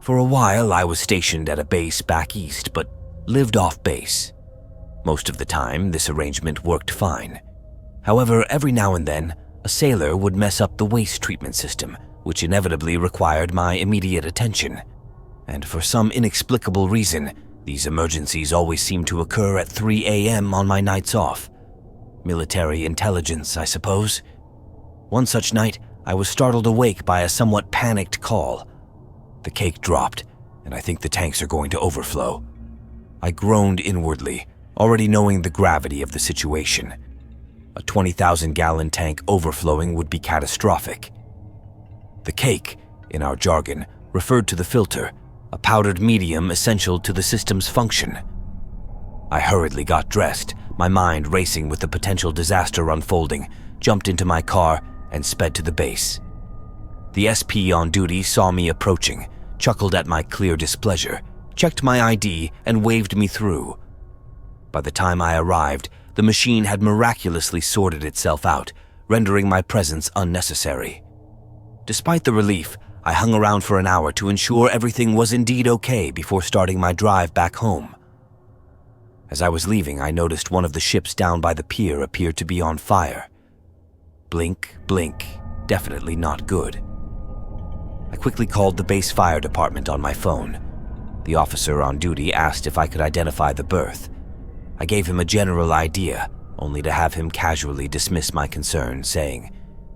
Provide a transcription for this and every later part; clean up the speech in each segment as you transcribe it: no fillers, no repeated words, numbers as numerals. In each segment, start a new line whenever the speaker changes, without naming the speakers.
For a while, I was stationed at a base back east, but lived off base. Most of the time, this arrangement worked fine. However, every now and then, a sailor would mess up the waste treatment system, which inevitably required my immediate attention. And for some inexplicable reason, these emergencies always seemed to occur at 3 a.m. on my nights off. Military intelligence, I suppose. One such night, I was startled awake by a somewhat panicked call. The cake dropped, and I think the tanks are going to overflow. I groaned inwardly, already knowing the gravity of the situation. A 20,000-gallon tank overflowing would be catastrophic. The cake, in our jargon, referred to the filter, a powdered medium essential to the system's function. I hurriedly got dressed, my mind racing with the potential disaster unfolding, jumped into my car, and sped to the base. The SP on duty saw me approaching, chuckled at my clear displeasure, checked my ID, and waved me through. By the time I arrived, the machine had miraculously sorted itself out, rendering my presence unnecessary. Despite the relief, I hung around for an hour to ensure everything was indeed okay before starting my drive back home. As I was leaving, I noticed one of the ships down by the pier appeared to be on fire. Blink, blink, definitely not good. I quickly called the base fire department on my phone. The officer on duty asked if I could identify the berth. I gave him a general idea, only to have him casually dismiss my concern, saying,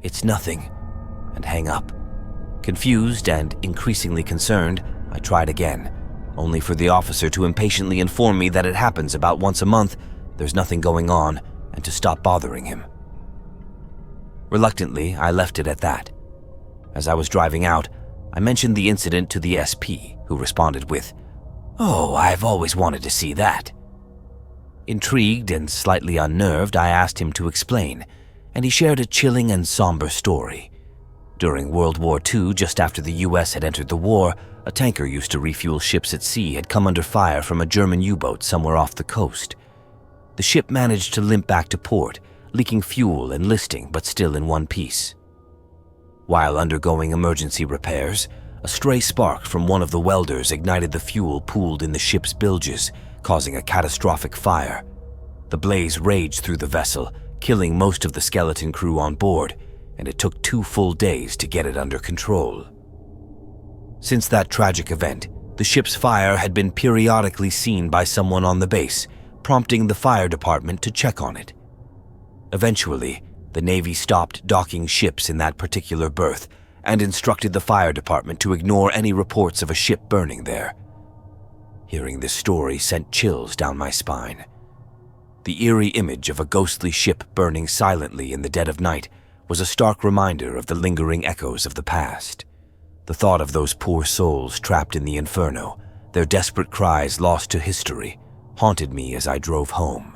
"It's nothing," and hang up. Confused and increasingly concerned, I tried again, only for the officer to impatiently inform me that it happens about once a month, there's nothing going on, and to stop bothering him. Reluctantly, I left it at that. As I was driving out, I mentioned the incident to the SP, who responded with, "Oh, I've always wanted to see that." Intrigued and slightly unnerved, I asked him to explain, and he shared a chilling and somber story. During World War II, just after the US had entered the war, a tanker used to refuel ships at sea had come under fire from a German U-boat somewhere off the coast. The ship managed to limp back to port, leaking fuel and listing, but still in one piece. While undergoing emergency repairs, a stray spark from one of the welders ignited the fuel pooled in the ship's bilges, causing a catastrophic fire. The blaze raged through the vessel, killing most of the skeleton crew on board, and it took 2 full days to get it under control. Since that tragic event, the ship's fire had been periodically seen by someone on the base, prompting the fire department to check on it. Eventually, the Navy stopped docking ships in that particular berth and instructed the fire department to ignore any reports of a ship burning there. Hearing this story sent chills down my spine. The eerie image of a ghostly ship burning silently in the dead of night was a stark reminder of the lingering echoes of the past. The thought of those poor souls trapped in the inferno, their desperate cries lost to history, haunted me as I drove home.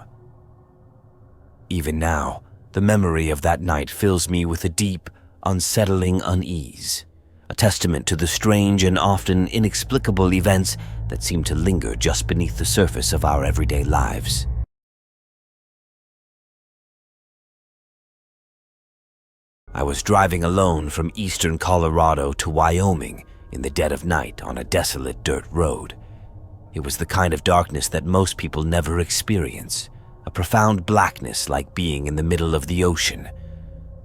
Even now, the memory of that night fills me with a deep, unsettling unease, a testament to the strange and often inexplicable events that seem to linger just beneath the surface of our everyday lives. I was driving alone from eastern Colorado to Wyoming in the dead of night on a desolate dirt road. It was the kind of darkness that most people never experience, a profound blackness like being in the middle of the ocean.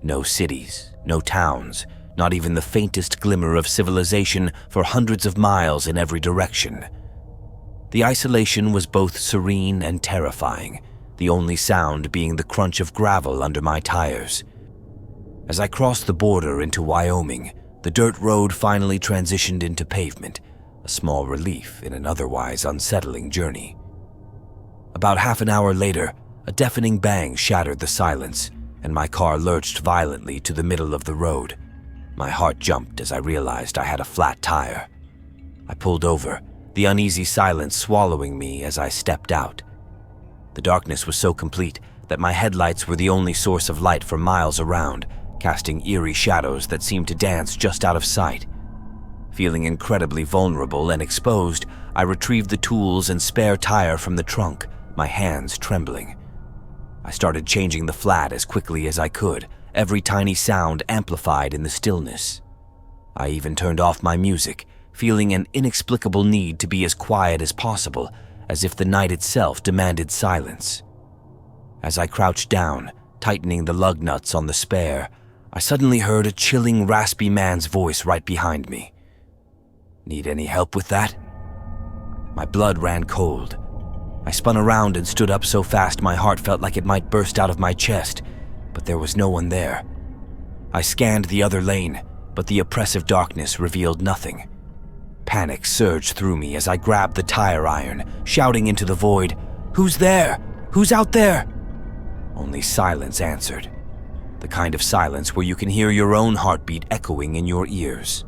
No cities, no towns, not even the faintest glimmer of civilization for hundreds of miles in every direction. The isolation was both serene and terrifying, the only sound being the crunch of gravel under my tires. As I crossed the border into Wyoming, the dirt road finally transitioned into pavement, a small relief in an otherwise unsettling journey. About half an hour later, a deafening bang shattered the silence, and my car lurched violently to the middle of the road. My heart jumped as I realized I had a flat tire. I pulled over, the uneasy silence swallowing me as I stepped out. The darkness was so complete that my headlights were the only source of light for miles around, casting eerie shadows that seemed to dance just out of sight. Feeling incredibly vulnerable and exposed, I retrieved the tools and spare tire from the trunk, my hands trembling. I started changing the flat as quickly as I could, every tiny sound amplified in the stillness. I even turned off my music, feeling an inexplicable need to be as quiet as possible, as if the night itself demanded silence. As I crouched down, tightening the lug nuts on the spare, I suddenly heard a chilling, raspy man's voice right behind me. "Need any help with that?" My blood ran cold. I spun around and stood up so fast my heart felt like it might burst out of my chest, but there was no one there. I scanned the other lane, but the oppressive darkness revealed nothing. Panic surged through me as I grabbed the tire iron, shouting into the void, "Who's there? Who's out there?" Only silence answered. The kind of silence where you can hear your own heartbeat echoing in your ears.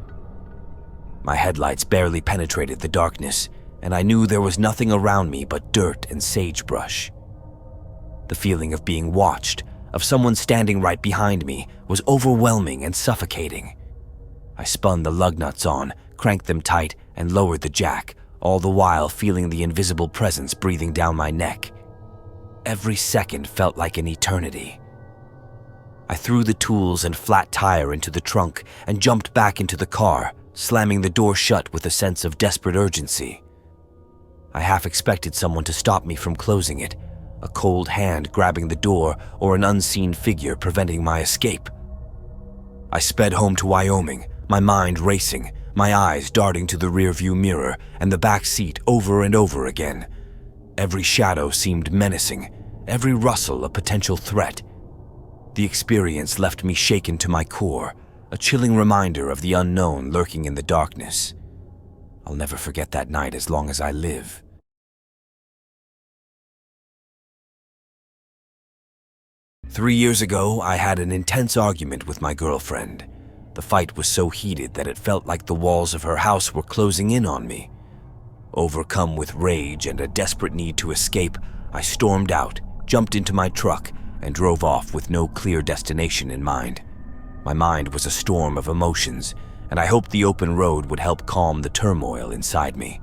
My headlights barely penetrated the darkness, and I knew there was nothing around me but dirt and sagebrush. The feeling of being watched, of someone standing right behind me, was overwhelming and suffocating. I spun the lug nuts on, cranked them tight, and lowered the jack, all the while feeling the invisible presence breathing down my neck. Every second felt like an eternity. I threw the tools and flat tire into the trunk and jumped back into the car, slamming the door shut with a sense of desperate urgency. I half expected someone to stop me from closing it, a cold hand grabbing the door or an unseen figure preventing my escape. I sped home to Wyoming, my mind racing, my eyes darting to the rearview mirror and the back seat over and over again. Every shadow seemed menacing, every rustle a potential threat. The experience left me shaken to my core, a chilling reminder of the unknown lurking in the darkness. I'll never forget that night as long as I live. Three years ago, I had an intense argument with my girlfriend. The fight was so heated that it felt like the walls of her house were closing in on me. Overcome with rage and a desperate need to escape, I stormed out, jumped into my truck, and drove off with no clear destination in mind. My mind was a storm of emotions, and I hoped the open road would help calm the turmoil inside me.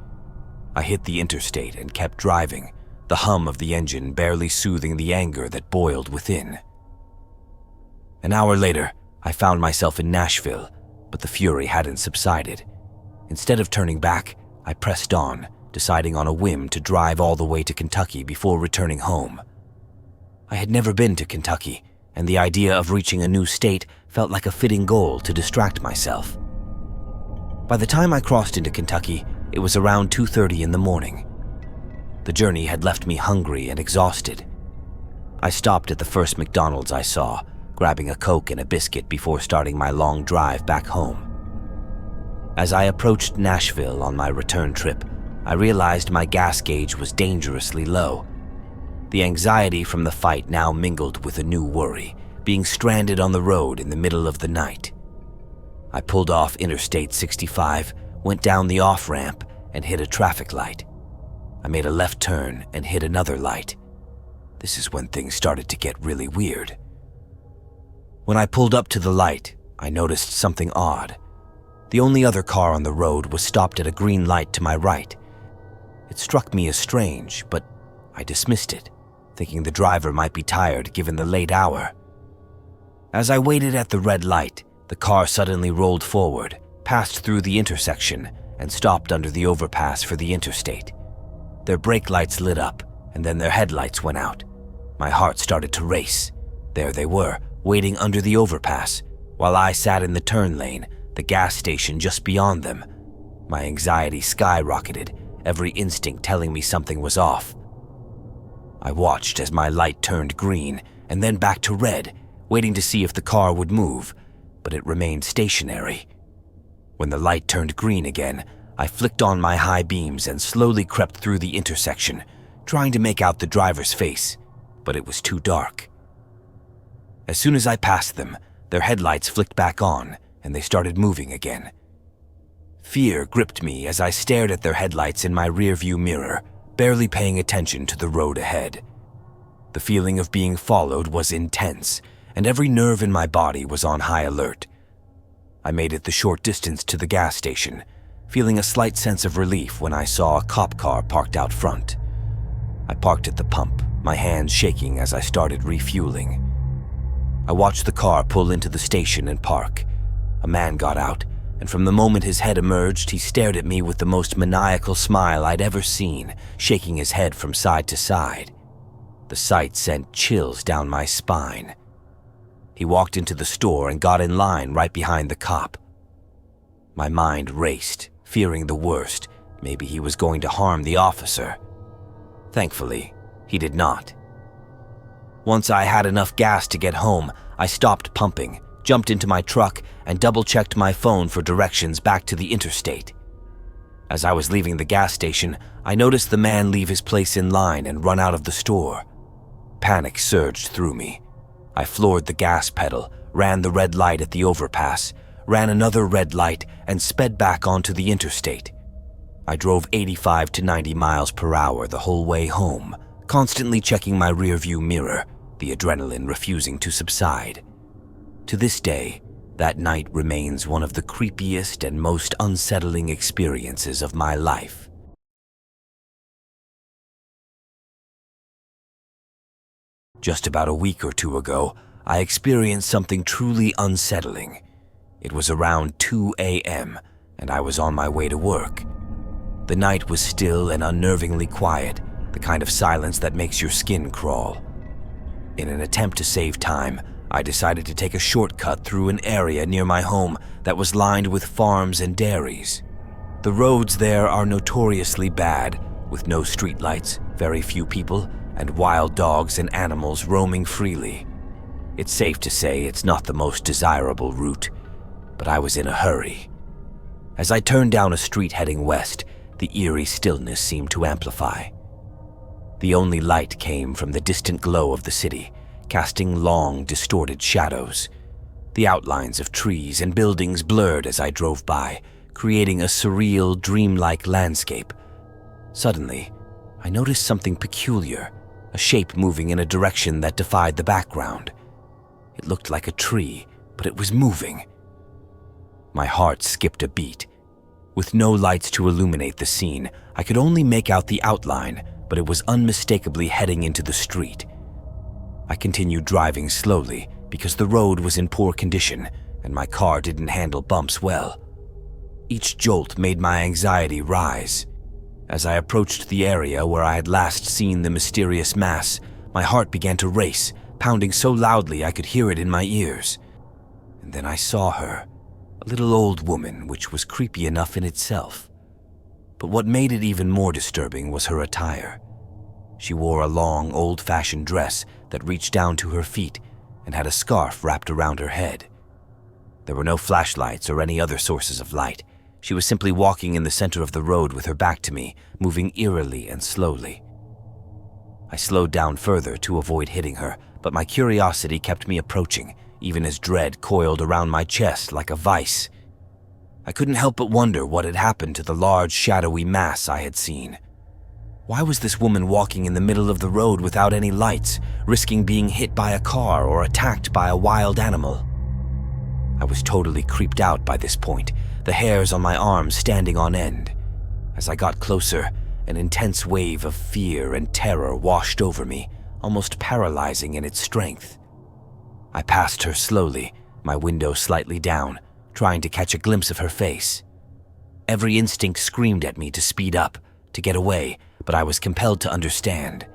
I hit the interstate and kept driving, the hum of the engine barely soothing the anger that boiled within. An hour later, I found myself in Nashville, but the fury hadn't subsided. Instead of turning back, I pressed on, deciding on a whim to drive all the way to Kentucky before returning home. I had never been to Kentucky, and the idea of reaching a new state felt like a fitting goal to distract myself. By the time I crossed into Kentucky, it was around 2:30 in the morning. The journey had left me hungry and exhausted. I stopped at the first McDonald's I saw, grabbing a Coke and a biscuit before starting my long drive back home. As I approached Nashville on my return trip, I realized my gas gauge was dangerously low. The anxiety from the fight now mingled with a new worry, being stranded on the road in the middle of the night. I pulled off Interstate 65, went down the off-ramp, and hit a traffic light. I made a left turn and hit another light. This is when things started to get really weird. When I pulled up to the light, I noticed something odd. The only other car on the road was stopped at a green light to my right. It struck me as strange, but I dismissed it, thinking the driver might be tired given the late hour. As I waited at the red light, the car suddenly rolled forward, passed through the intersection, and stopped under the overpass for the interstate. Their brake lights lit up, and then their headlights went out. My heart started to race. There they were, waiting under the overpass, while I sat in the turn lane, the gas station just beyond them. My anxiety skyrocketed, every instinct telling me something was off. I watched as my light turned green and then back to red, waiting to see if the car would move, but it remained stationary. When the light turned green again, I flicked on my high beams and slowly crept through the intersection, trying to make out the driver's face, but it was too dark. As soon as I passed them, their headlights flicked back on, and they started moving again. Fear gripped me as I stared at their headlights in my rearview mirror, barely paying attention to the road ahead. The feeling of being followed was intense, and every nerve in my body was on high alert. I made it the short distance to the gas station, feeling a slight sense of relief when I saw a cop car parked out front. I parked at the pump, my hands shaking as I started refueling. I watched the car pull into the station and park. A man got out, and from the moment his head emerged, he stared at me with the most maniacal smile I'd ever seen, shaking his head from side to side. The sight sent chills down my spine. He walked into the store and got in line right behind the cop. My mind raced, fearing the worst. Maybe he was going to harm the officer. Thankfully, he did not. Once I had enough gas to get home, I stopped pumping, jumped into my truck, and double-checked my phone for directions back to the interstate. As I was leaving the gas station, I noticed the man leave his place in line and run out of the store. Panic surged through me. I floored the gas pedal, ran the red light at the overpass, ran another red light, and sped back onto the interstate. I drove 85 to 90 miles per hour the whole way home, constantly checking my rearview mirror, the adrenaline refusing to subside. To this day, that night remains one of the creepiest and most unsettling experiences of my life. Just about a week or two ago, I experienced something truly unsettling. It was around 2 a.m., and I was on my way to work. The night was still and unnervingly quiet, the kind of silence that makes your skin crawl. In an attempt to save time, I decided to take a shortcut through an area near my home that was lined with farms and dairies. The roads there are notoriously bad, with no streetlights, very few people, and wild dogs and animals roaming freely. It's safe to say it's not the most desirable route, but I was in a hurry. As I turned down a street heading west, the eerie stillness seemed to amplify. The only light came from the distant glow of the city, casting long, distorted shadows. The outlines of trees and buildings blurred as I drove by, creating a surreal, dreamlike landscape. Suddenly, I noticed something peculiar, a shape moving in a direction that defied the background. It looked like a tree, but it was moving. My heart skipped a beat. With no lights to illuminate the scene, I could only make out the outline, but it was unmistakably heading into the street. I continued driving slowly because the road was in poor condition and my car didn't handle bumps well. Each jolt made my anxiety rise. As I approached the area where I had last seen the mysterious mass, my heart began to race, pounding so loudly I could hear it in my ears. And then I saw her. A little old woman, which was creepy enough in itself. But what made it even more disturbing was her attire. She wore a long, old-fashioned dress that reached down to her feet and had a scarf wrapped around her head. There were no flashlights or any other sources of light. She was simply walking in the center of the road with her back to me, moving eerily and slowly. I slowed down further to avoid hitting her, but my curiosity kept me approaching, even as dread coiled around my chest like a vice. I couldn't help but wonder what had happened to the large, shadowy mass I had seen. Why was this woman walking in the middle of the road without any lights, risking being hit by a car or attacked by a wild animal? I was totally creeped out by this point, the hairs on my arms standing on end. As I got closer, an intense wave of fear and terror washed over me, almost paralyzing in its strength. I passed her slowly, my window slightly down, trying to catch a glimpse of her face. Every instinct screamed at me to speed up, to get away, but I was compelled to understand.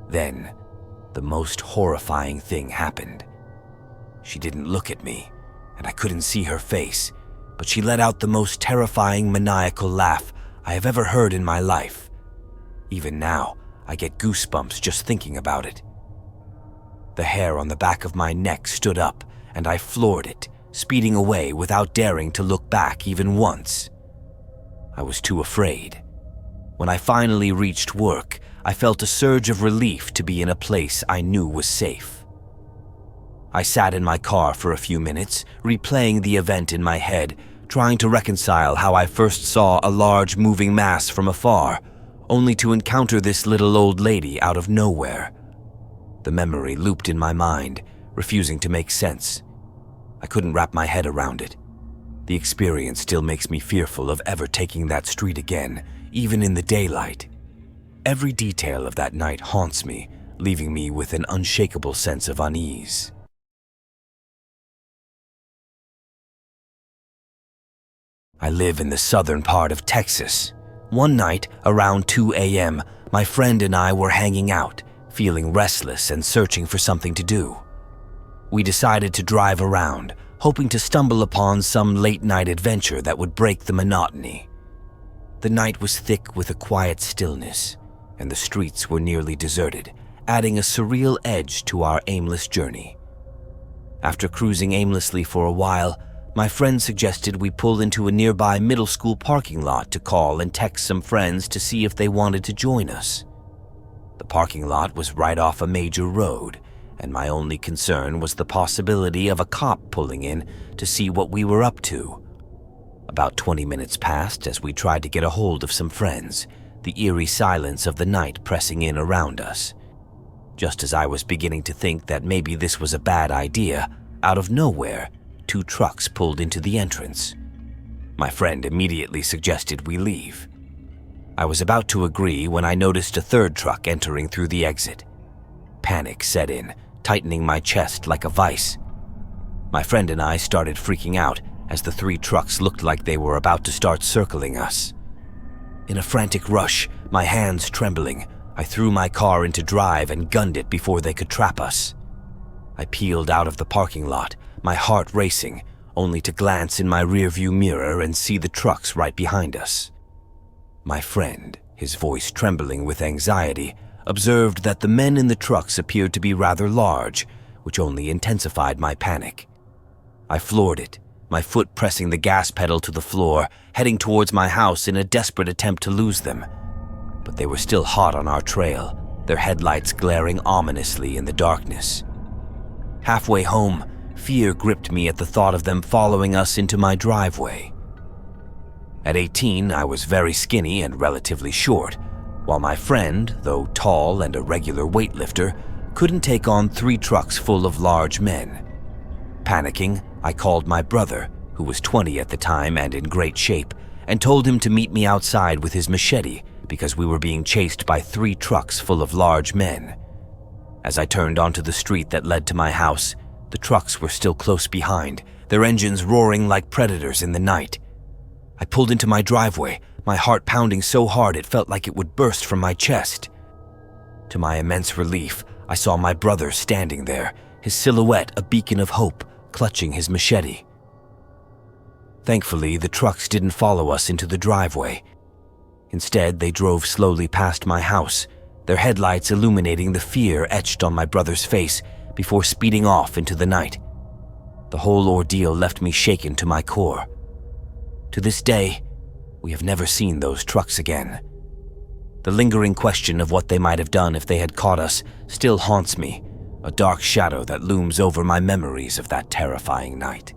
Then, the most horrifying thing happened. She didn't look at me, and I couldn't see her face, but she let out the most terrifying maniacal laugh I have ever heard in my life. Even now, I get goosebumps just thinking about it. The hair on the back of my neck stood up, and I floored it, speeding away without daring to look back even once. I was too afraid. When I finally reached work, I felt a surge of relief to be in a place I knew was safe. I sat in my car for a few minutes, replaying the event in my head, trying to reconcile how I first saw a large moving mass from afar, only to encounter this little old lady out of nowhere. The memory looped in my mind, refusing to make sense. I couldn't wrap my head around it. The experience still makes me fearful of ever taking that street again, even in the daylight. Every detail of that night haunts me, leaving me with an unshakable sense of unease. I live in the southern part of Texas. One night, around 2 a.m., my friend and I were hanging out, feeling restless and searching for something to do. We decided to drive around, hoping to stumble upon some late-night adventure that would break the monotony. The night was thick with a quiet stillness, and the streets were nearly deserted, adding a surreal edge to our aimless journey. After cruising aimlessly for a while, my friend suggested we pull into a nearby middle school parking lot to call and text some friends to see if they wanted to join us. The parking lot was right off a major road, and my only concern was the possibility of a cop pulling in to see what we were up to. About 20 minutes passed as we tried to get a hold of some friends, the eerie silence of the night pressing in around us. Just as I was beginning to think that maybe this was a bad idea, out of nowhere, 2 trucks pulled into the entrance. My friend immediately suggested we leave. I was about to agree when I noticed a 3rd truck entering through the exit. Panic set in, tightening my chest like a vice. My friend and I started freaking out as the 3 trucks looked like they were about to start circling us. In a frantic rush, my hands trembling, I threw my car into drive and gunned it before they could trap us. I peeled out of the parking lot, my heart racing, only to glance in my rearview mirror and see the trucks right behind us. My friend, his voice trembling with anxiety, observed that the men in the trucks appeared to be rather large, which only intensified my panic. I floored it, my foot pressing the gas pedal to the floor, heading towards my house in a desperate attempt to lose them. But they were still hot on our trail, their headlights glaring ominously in the darkness. Halfway home, fear gripped me at the thought of them following us into my driveway. At 18, I was very skinny and relatively short, while my friend, though tall and a regular weightlifter, couldn't take on 3 trucks full of large men. Panicking, I called my brother, who was 20 at the time and in great shape, and told him to meet me outside with his machete because we were being chased by 3 trucks full of large men. As I turned onto the street that led to my house, the trucks were still close behind, their engines roaring like predators in the night. I pulled into my driveway, my heart pounding so hard it felt like it would burst from my chest. To my immense relief, I saw my brother standing there, his silhouette a beacon of hope, clutching his machete. Thankfully, the trucks didn't follow us into the driveway. Instead, they drove slowly past my house, their headlights illuminating the fear etched on my brother's face before speeding off into the night. The whole ordeal left me shaken to my core. To this day, we have never seen those trucks again. The lingering question of what they might have done if they had caught us still haunts me, a dark shadow that looms over my memories of that terrifying night.